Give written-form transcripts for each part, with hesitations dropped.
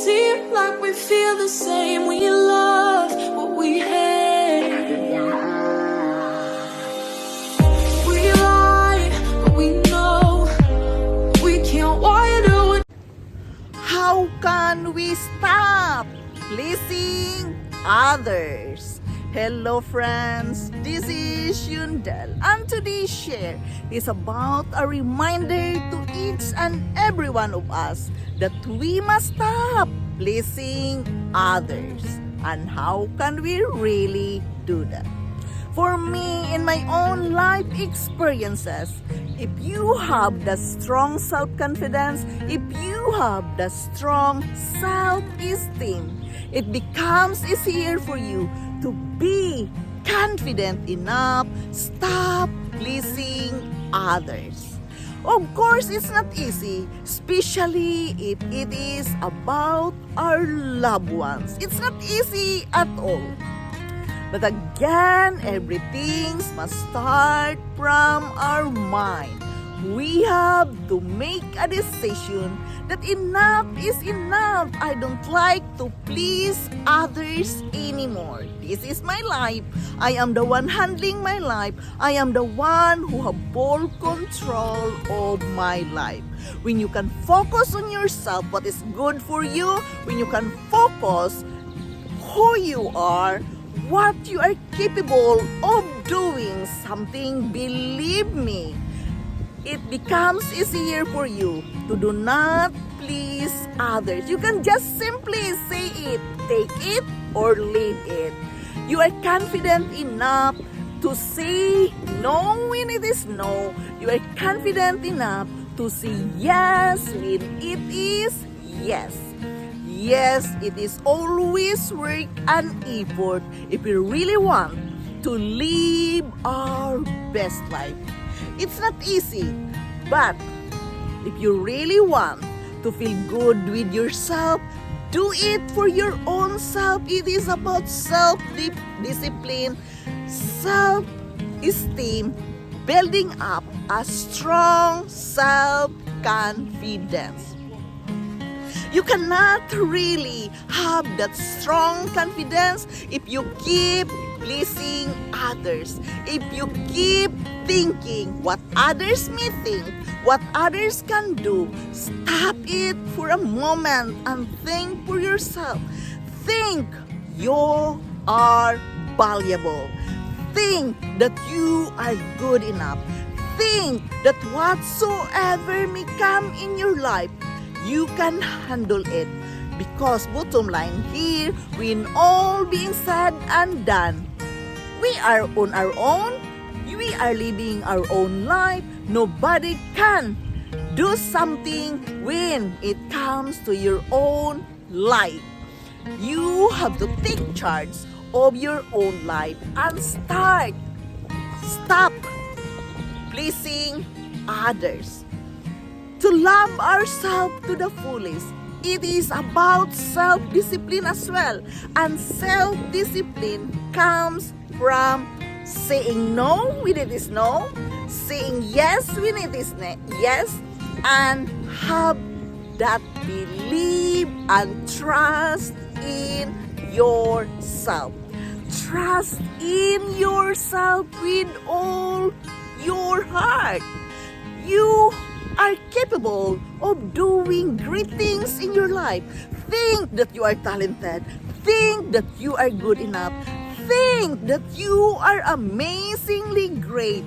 seem like we feel the same. We love what we hate. We lie, but we know we can't widen. How can we stop pleasing others? Hello friends, this is Yundel, and today's share is about a reminder to each and every one of us that we must stop pleasing others. And how can we really do that? For me, in my own life experiences, if you have the strong self-confidence, if you have the strong self-esteem, it becomes easier for you to be confident enough, stop pleasing others. Of course, it's not easy, especially if it is about our loved ones. It's not easy at all. But again, everything must start from our mind. We have to make a decision that enough is enough. I don't like to please others anymore. This is my life. I am the one handling my life. I am the one who have full control of my life. When you can focus on yourself, what is good for you, when you can focus who you are, what you are capable of doing something, believe me, it becomes easier for you to do not please others. You can just simply say it, take it or leave it. You are confident enough to say no when it is no. You are confident enough to say yes when it is yes. Yes, it is always work and effort if we really want to live our best life. It's not easy, but if you really want to feel good with yourself, do it for your own self. It is about self-discipline, self-esteem, building up a strong self-confidence. You cannot really have that strong confidence if you keep pleasing others. If you keep thinking what others may think, what others can do, stop it for a moment and think for yourself. Think you are valuable. Think that you are good enough. Think that whatsoever may come in your life, you can handle it. Because bottom line here, when all being said and done, we are on our own. We are living our own life. Nobody can do something when it comes to your own life. You have to take charge of your own life and stop pleasing others. To love ourselves to the fullest, it is about self-discipline as well. And self-discipline comes from saying no when it is no, saying yes when it is yes, and have that belief and trust in yourself. Trust in yourself with all your heart. You are capable of doing great things in your life. Think that you are talented. Think that you are good enough. Think that you are amazingly great.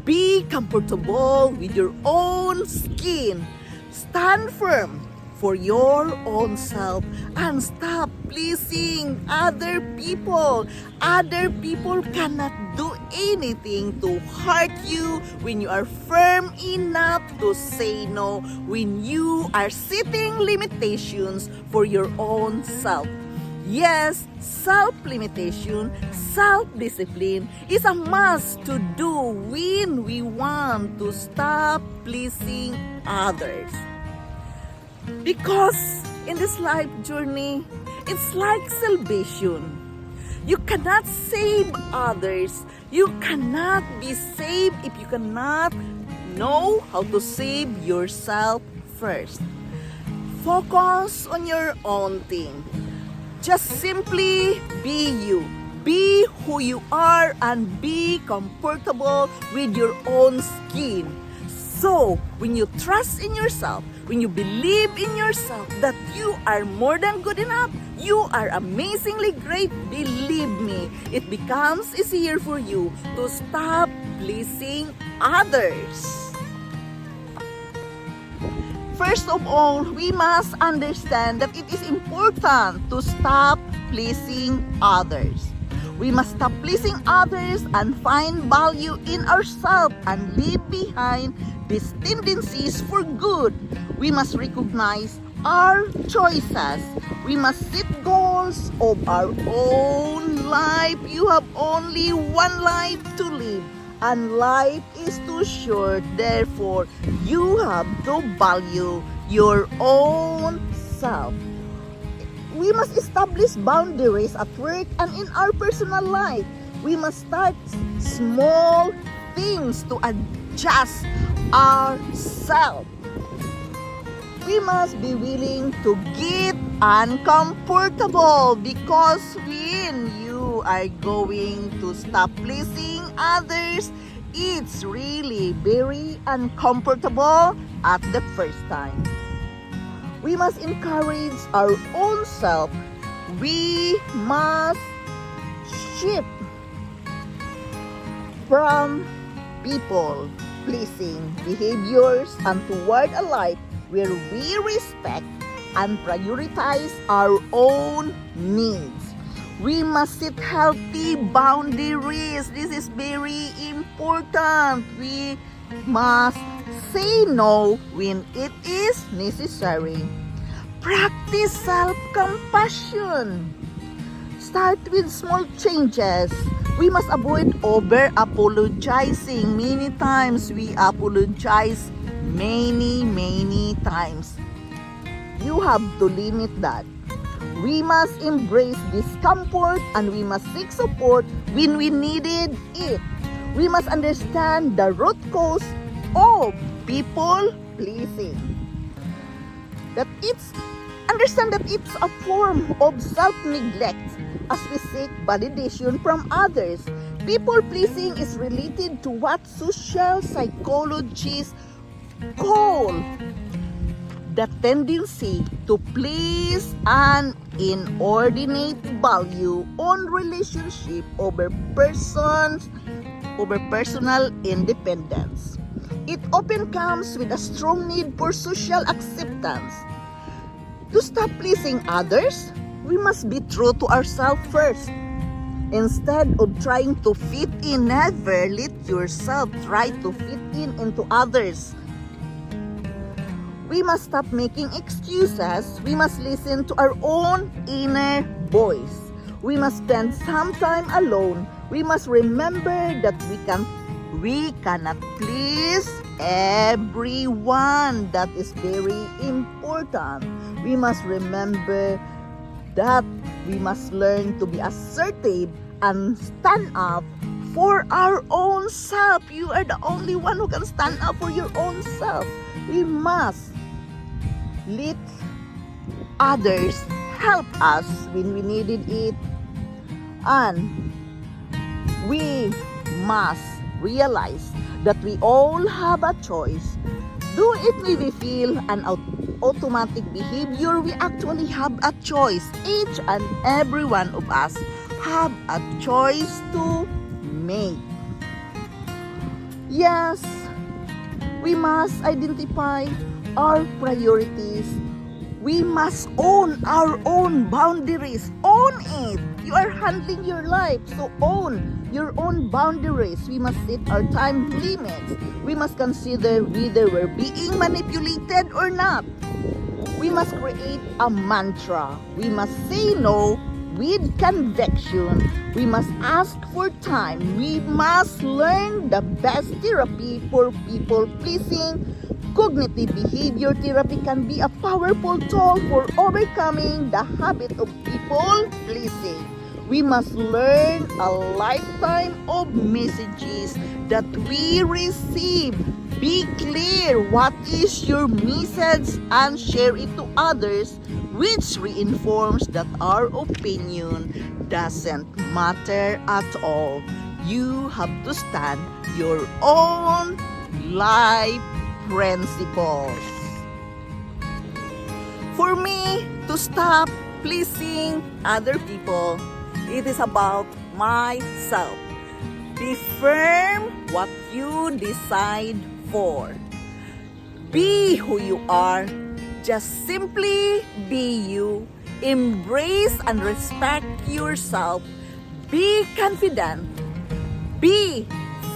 Be comfortable with your own skin. Stand firm for your own self and stop pleasing other people. Other people cannot do anything to hurt you when you are firm enough to say no, when you are setting limitations for your own self. Yes, self-limitation, self-discipline is a must to do when we want to stop pleasing others. Because in this life journey, it's like salvation. You cannot save others. You cannot be saved if you cannot know how to save yourself first. Focus on your own thing. Just simply be you. Be who you are and be comfortable with your own skin. So, when you trust in yourself, when you believe in yourself that you are more than good enough, you are amazingly great, believe me, it becomes easier for you to stop pleasing others. First of all, we must understand that it is important to stop pleasing others. We must stop pleasing others and find value in ourselves and leave behind these tendencies for good. We must recognize our choices. We must set goals of our own life. You have only one life to live, and life is too short. Therefore, you have to value your own self. We must establish boundaries at work and in our personal life. We must start small things to adjust ourselves. We must be willing to get uncomfortable, because when you are going to stop pleasing others, it's really very uncomfortable at the first time. We must encourage our own self. We must shift from people-pleasing behaviors and toward a life where we respect and prioritize our own needs. We must set healthy boundaries. This is very important. We must say no when it is necessary. Practice self-compassion. Start with small changes. We must avoid over-apologizing. Many times we apologize many times. You have to limit that. We must embrace discomfort and we must seek support when we needed it. We must understand the root cause of people pleasing. Understand that it's a form of self-neglect as we seek validation from others. People pleasing is related to what social psychologists call the tendency to place an inordinate value on relationship over personal independence. It often comes with a strong need for social acceptance. To stop pleasing others, we must be true to ourselves first. Instead of trying to fit in, never let yourself try to fit into others. We must stop making excuses. We must listen to our own inner voice. We must spend some time alone. We must remember that we cannot please everyone. That is very important. We must remember that we must learn to be assertive and stand up for our own self. You are the only one who can stand up for your own self. We must let others help us when we needed it, and we must realize that we all have a choice. Though it may be feel an automatic behavior, we actually have a choice. Each and every one of us have a choice to make. Yes, we must identify our priorities. We must own our own boundaries. Own it. You are handling your life, so own your own boundaries. We must set our time limits. We must consider whether we're being manipulated or not. We must create a mantra. We must say no with conviction. We must ask for time. We must learn the best therapy for people pleasing. Cognitive behavior therapy can be a powerful tool for overcoming the habit of people pleasing. We must learn a lifetime of messages that we receive Be clear what is your message and share it to others, which reinforces that our opinion doesn't matter at all. You have to stand your own life principles. For me to stop pleasing other people, it is about myself. Be firm what you decide for. Be who you are. Just simply be you. Embrace and respect yourself. Be confident. Be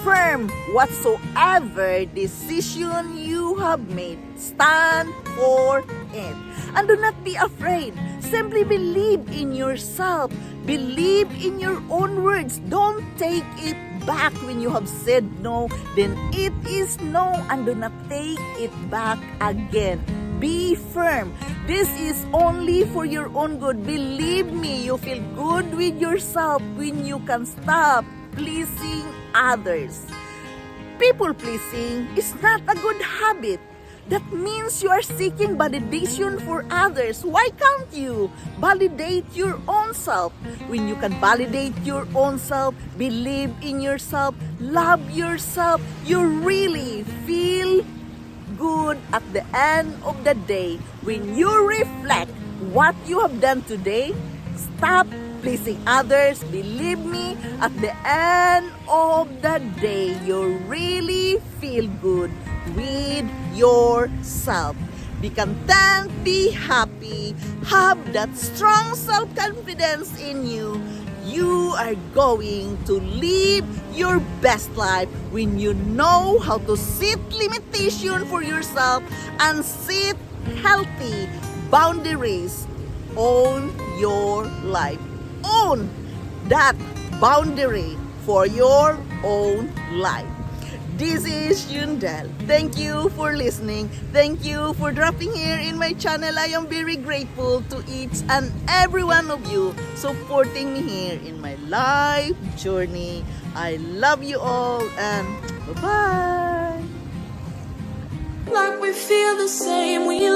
firm whatsoever decision you have made. Stand for it. And do not be afraid. Simply believe in yourself. Believe in your own words. Don't take it back when you have said no. Then it is no, and do not take it back again. Be firm. This is only for your own good. Believe me, you feel good with yourself when you can stop pleasing others. People pleasing is not a good habit. That means you are seeking validation for others. Why can't you validate your own self? When you can validate your own self, believe in yourself, love yourself, you really feel good at the end of the day. When you reflect what you have done today, stop pleasing others. Believe me, at the end of the day, you really feel good with yourself. Be content, be happy, have that strong self-confidence in you. You are going to live your best life when you know how to set limitation for yourself and set healthy boundaries on your life. Own that boundary for your own life. This is Yundel. Thank you for listening. Thank you for dropping here in my channel. I am very grateful to each and every one of you supporting me here in my life journey. I love you all and bye-bye. Like we feel the same, we